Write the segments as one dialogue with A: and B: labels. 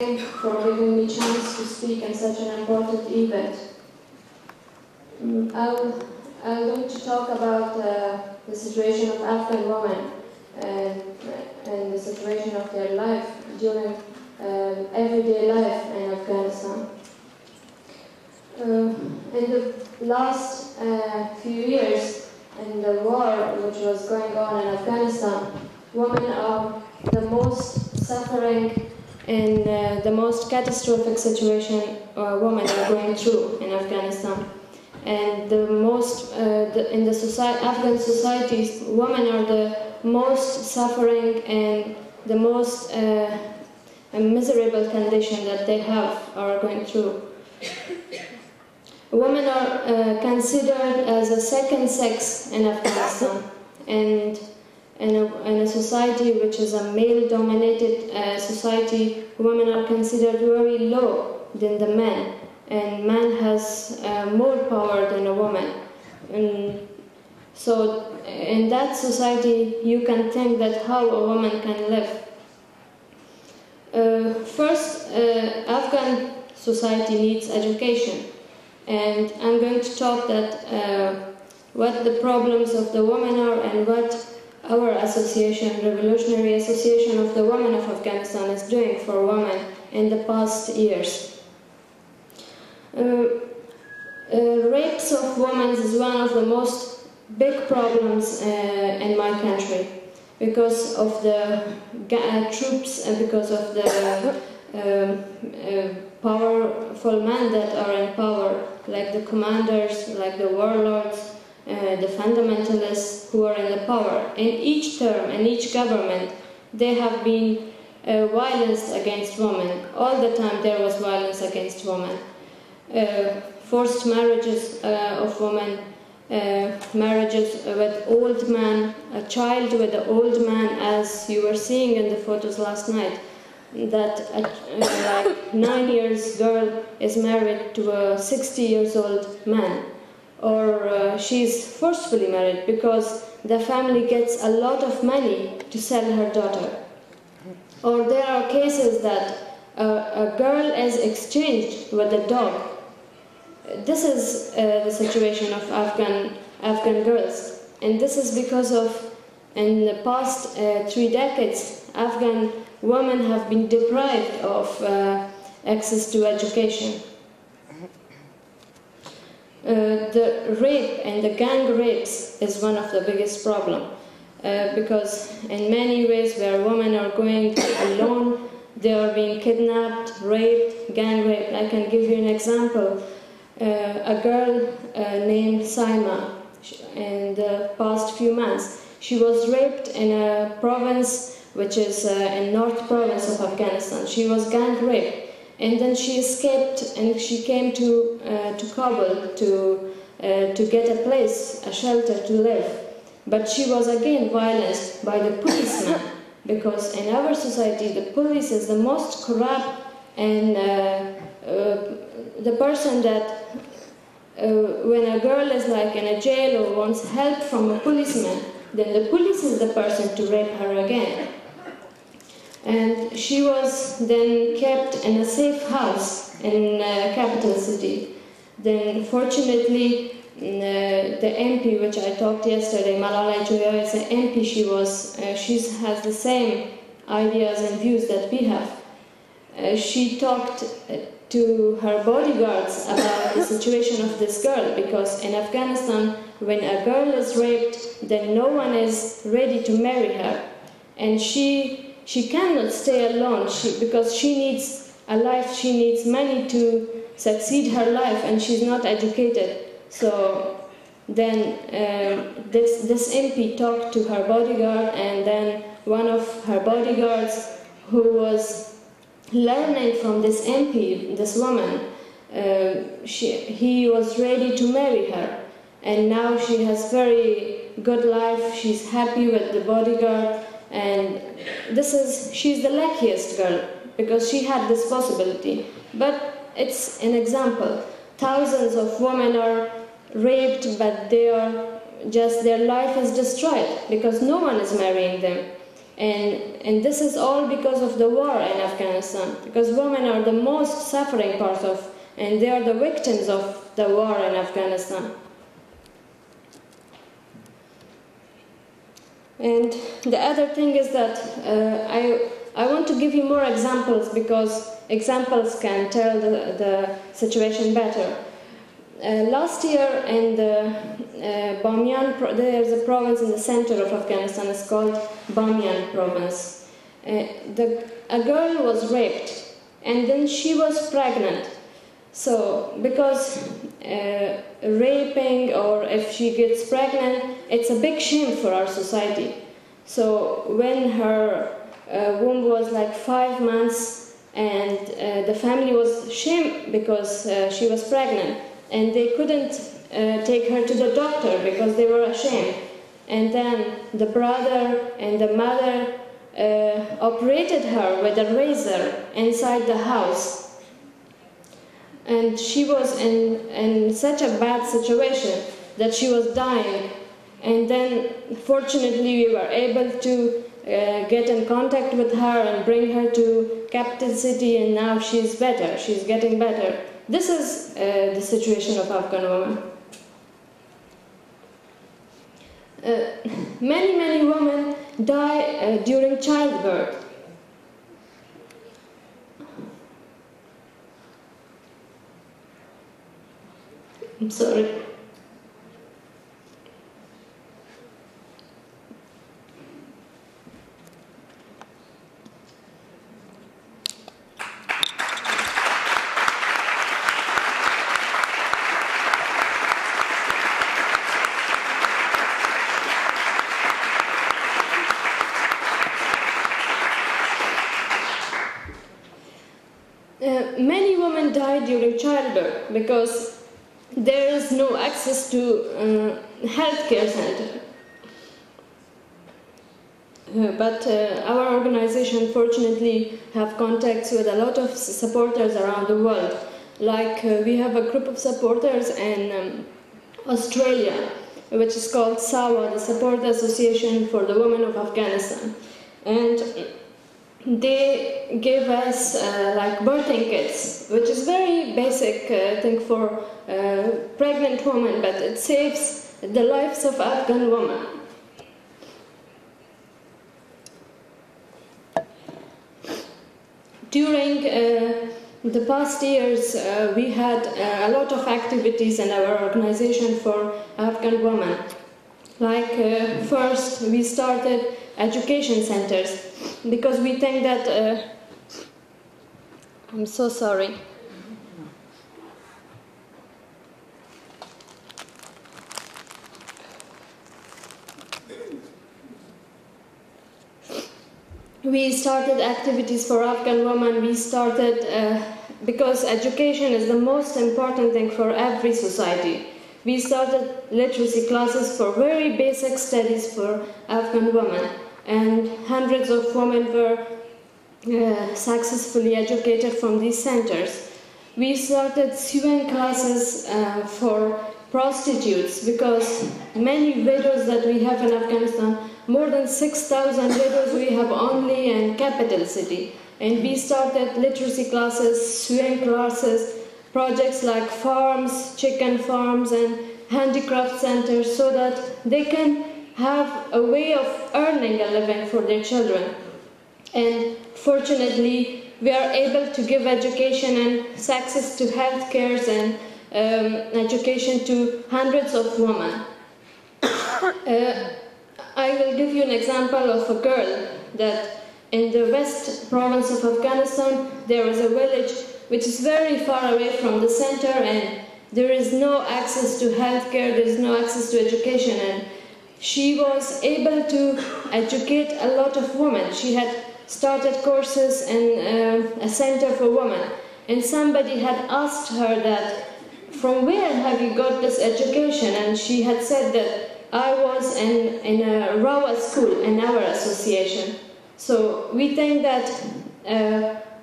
A: for giving me a chance to speak in such an important event. I'm going to talk about the situation of Afghan women and the situation of their life during everyday life in Afghanistan. In the last few years, in the war which was going on in Afghanistan, women are the most suffering and the most catastrophic situation women are going through in Afghanistan. And the most, in the Afghan societies, women are the most suffering and the most miserable condition that they are going through. Women are considered as a second sex in Afghanistan, and in a society which is a male-dominated society, women are considered very low than the men, and man has more power than a woman. And so in that society, you can think that how a woman can live. First, Afghan society needs education. And I'm going to talk that what the problems of the women are and what our association, Revolutionary Association of the Women of Afghanistan, is doing for women in the past years. Rapes of women is one of the most big problems in my country because of the troops and because of the powerful men that are in power, like the commanders, like the warlords, the fundamentalists who are in the power. In each term, in each government, there have been violence against women. All the time there was violence against women. Forced marriages of women, marriages with old men, a child with an old man, as you were seeing in the photos last night, that like 9 years girl is married to a 60 years old man, or she's forcefully married because the family gets a lot of money to sell her daughter. Or there are cases that a girl is exchanged with a dog. This is the situation of Afghan girls, and this is because of, in the past 3 decades, Afghan women have been deprived of access to education. The rape and the gang rapes is one of the biggest problems because in many ways where women are going alone, they are being kidnapped, raped, gang raped. I can give you an example. A girl named Saima, in the past few months, she was raped in a province which is in North Province of Afghanistan. She was gang raped, and then she escaped and she came to Kabul to get a place, a shelter to live. But she was again violenced by the policeman, because in our society the police is the most corrupt and the person that when a girl is like in a jail or wants help from a policeman, then the police is the person to rape her again. And she was then kept in a safe house in capital city. Then fortunately, the MP, which I talked yesterday, Malala Joya, is an MP. She has the same ideas and views that we have. She talked to her bodyguards about the situation of this girl, because in Afghanistan, when a girl is raped, then no one is ready to marry her. And she cannot stay alone because she needs a life, she needs money to succeed her life, and she's not educated. So then this MP talked to her bodyguard, and then one of her bodyguards who was learning from this MP, this woman, he was ready to marry her. And now she has very good life, she's happy with the bodyguard, and she's the luckiest girl because she had this possibility. But it's an example. Thousands of women are raped, but their life is destroyed because no one is marrying them. And this is all because of the war in Afghanistan, because women are the most suffering part of, and they are the victims of the war in Afghanistan. And the other thing is that I want to give you more examples, because examples can tell the situation better. Last year in the Bamiyan, there's a province in the center of Afghanistan, it's called Bamiyan province. A girl was raped, and then she was pregnant. So, because raping, or if she gets pregnant, it's a big shame for our society. So when her womb was like 5 months, and the family was ashamed because she was pregnant, and they couldn't take her to the doctor because they were ashamed. And then the brother and the mother operated her with a razor inside the house. And she was in such a bad situation that she was dying. And then, fortunately, we were able to get in contact with her and bring her to capital city, and now she's better, she's getting better. This is the situation of Afghan women. Many women die during childbirth. I'm sorry. Many women die during childbirth because there is no access to healthcare center. But our organization, fortunately, have contacts with a lot of supporters around the world. Like we have a group of supporters in Australia, which is called RAWA, the Support Association for the Women of Afghanistan. And they gave us like birthing kits, which is very basic thing for pregnant women, but it saves the lives of Afghan women. During the past years, we had a lot of activities in our organization for Afghan women. Like first, we started education centers, because we think that, I'm so sorry. We started activities for Afghan women. We started, because education is the most important thing for every society. We started literacy classes for very basic studies for Afghan women, and hundreds of women were successfully educated from these centers. We started sewing classes for prostitutes, because many widows that we have in Afghanistan, more than 6,000 widows we have only in capital city. And we started literacy classes, sewing classes, projects like farms, chicken farms, and handicraft centers, so that they can have a way of earning a living for their children. And fortunately, we are able to give education and access to health care and education to hundreds of women. I will give you an example of a girl that in the west province of Afghanistan, there is a village which is very far away from the center, and there is no access to health care, there is no access to education, and she was able to educate a lot of women. She had started courses in a center for women, and somebody had asked her that, from where have you got this education? And she had said that, I was in a RAWA school in our association. So we think that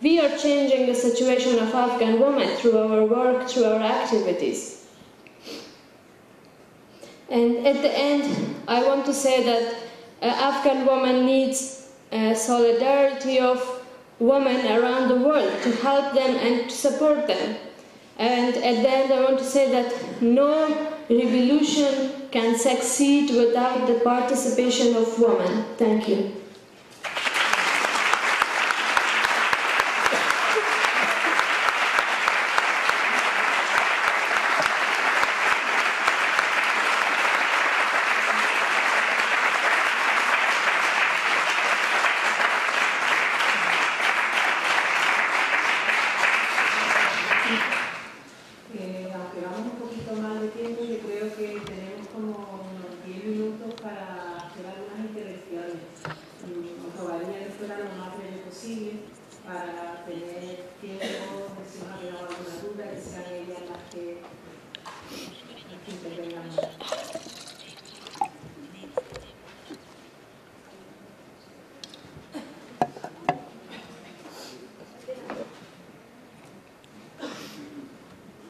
A: we are changing the situation of Afghan women through our work, through our activities. And at the end, I want to say that Afghan woman needs solidarity of women around the world to help them and to support them. And at the end, I want to say that no revolution can succeed without the participation of women. Thank you.